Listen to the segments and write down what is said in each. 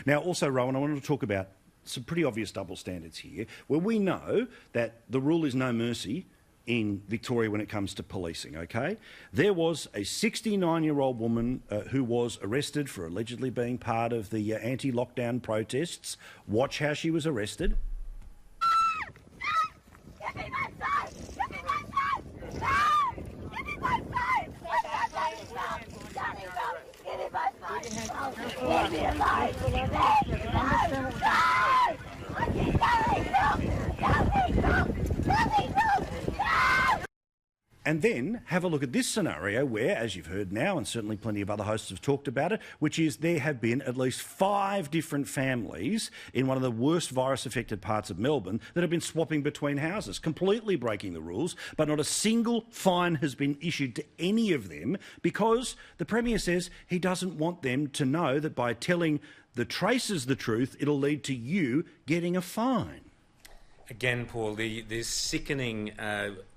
Now, also, Rowan, I wanted to talk about some pretty obvious double standards here, where we know that the rule is no mercy in Victoria when it comes to policing, OK? There was a 69-year-old woman who was arrested for allegedly being part of the anti-lockdown protests. Watch how she was arrested. Give me my phone! Give me my phone! No! Give me my phone! Daddy, give me my phone! Leave me alone! No! I keep going! No! And then have a look at this scenario where, as you've heard now, and certainly plenty of other hosts have talked about it, which is there have been at least 5 different families in one of the worst virus-affected parts of Melbourne that have been swapping between houses, completely breaking the rules, but not a single fine has been issued to any of them because the Premier says he doesn't want them to know that by telling the Tracers the truth, it'll lead to you getting a fine. Again, Paul, the sickening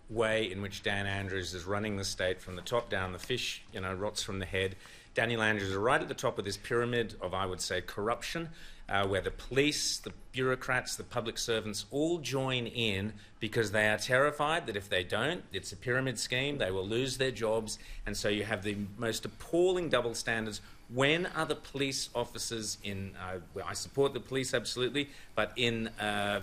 way in which Dan Andrews is running the state from the top down, the fish, rots from the head. Daniel Andrews is right at the top of this pyramid of, I would say, corruption, where the police, the bureaucrats, the public servants all join in because they are terrified that if they don't, it's a pyramid scheme, they will lose their jobs, and so you have the most appalling double standards. When are the police officers in, well, I support the police absolutely, but in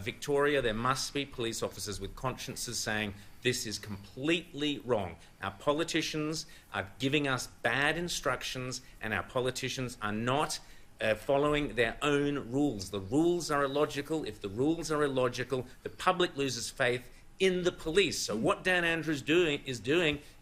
Victoria there must be police officers with consciences saying this is completely wrong. Our politicians are giving us bad instructions and our politicians are not following their own rules. The rules are illogical. If the rules are illogical, the public loses faith in the police. So what Dan Andrews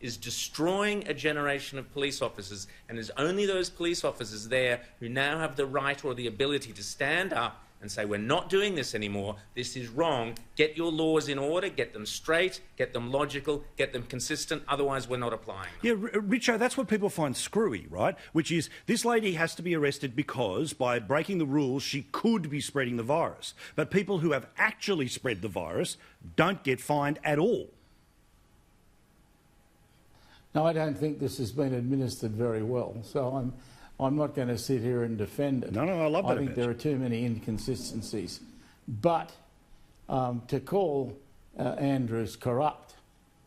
is destroying a generation of police officers, and there's only those police officers there who now have the right or the ability to stand up and say, we're not doing this anymore, this is wrong, get your laws in order, get them straight, get them logical, get them consistent, otherwise we're not applying them. Yeah, Richo, that's what people find screwy, right? Which is, this lady has to be arrested because, by breaking the rules, she could be spreading the virus. But people who have actually spread the virus don't get fined at all. No, I don't think this has been administered very well, so I'm not going to sit here and defend it. No, I love that. I think there are too many inconsistencies. But to call Andrews corrupt,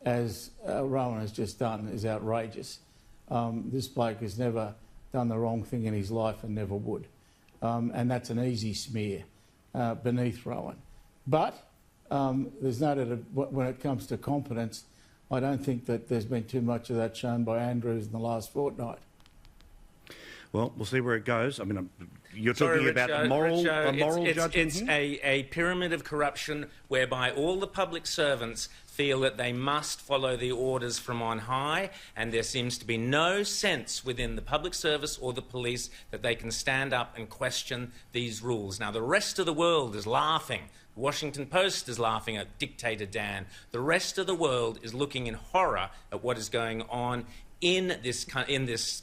as Rowan has just done, is outrageous. This bloke has never done the wrong thing in his life and never would. And that's an easy smear beneath Rowan. But there's no doubt when it comes to competence, I don't think that there's been too much of that shown by Andrews in the last fortnight. Well, we'll see where it goes. I mean, you're talking about a moral judgment. It's a pyramid of corruption whereby all the public servants feel that they must follow the orders from on high, and there seems to be no sense within the public service or the police that they can stand up and question these rules. Now, the rest of the world is laughing. The Washington Post is laughing at Dictator Dan. The rest of the world is looking in horror at what is going on in this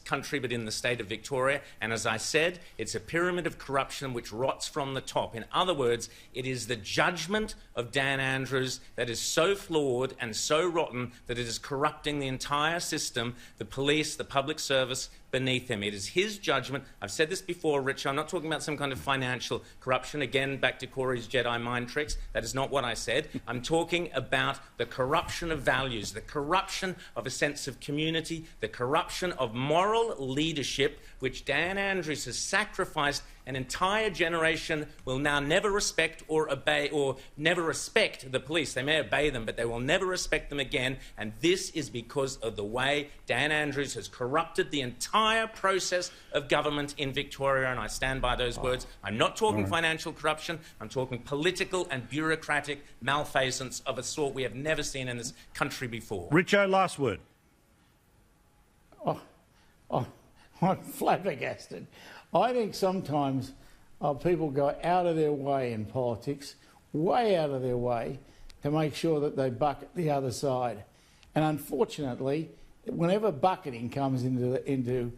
country, but in the state of Victoria. And as I said, it's a pyramid of corruption which rots from the top. In other words, it is the judgment of Dan Andrews that is so flawed and so rotten that it is corrupting the entire system, the police, the public service beneath him. It is his judgment. I've said this before, Rich. I'm not talking about some kind of financial corruption. Again, back to Corey's Jedi mind tricks. That is not what I said. I'm talking about the corruption of values, the corruption of a sense of community, the corruption of moral leadership, which Dan Andrews has sacrificed. An entire generation will now never respect or obey, or never respect the police. They may obey them, but they will never respect them again. And this is because of the way Dan Andrews has corrupted the entire process of government in Victoria, and I stand by those words. I'm not talking financial corruption. I'm talking political and bureaucratic malfeasance of a sort we have never seen in this country before. Richo, last word. I'm flabbergasted. I think sometimes people go out of their way in politics, way out of their way, to make sure that they bucket the other side. And unfortunately, whenever bucketing comes into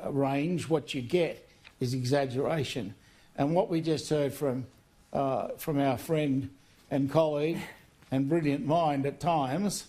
range, what you get is exaggeration. And what we just heard from our friend and colleague and brilliant mind at times,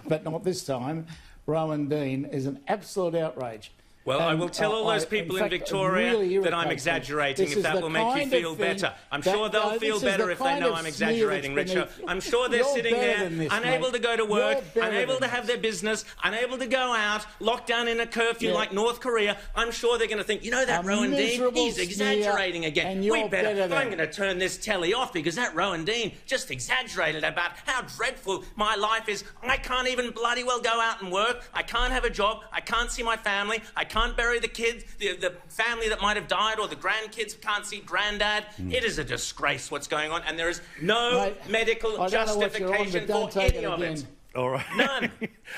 but not this time, Rowan Dean, is an absolute outrage. Well, I will tell all those people in Victoria that I'm exaggerating if that will make you feel better. I'm sure they'll feel better if they know I'm exaggerating, Richard. I'm sure they're sitting there unable to go to work, unable to have their business, unable to go out, locked down in a curfew like North Korea. I'm sure they're going to think, you know that Rowan Dean, he's exaggerating again. We better, I'm going to turn this telly off because that Rowan Dean just exaggerated about how dreadful my life is. I can't even bloody well go out and work. I can't have a job. I can't see my family. I can't bury the kids, the family that might have died, or the grandkids can't see granddad. It is a disgrace what's going on, and there is no medical justification for any of it. All right. None.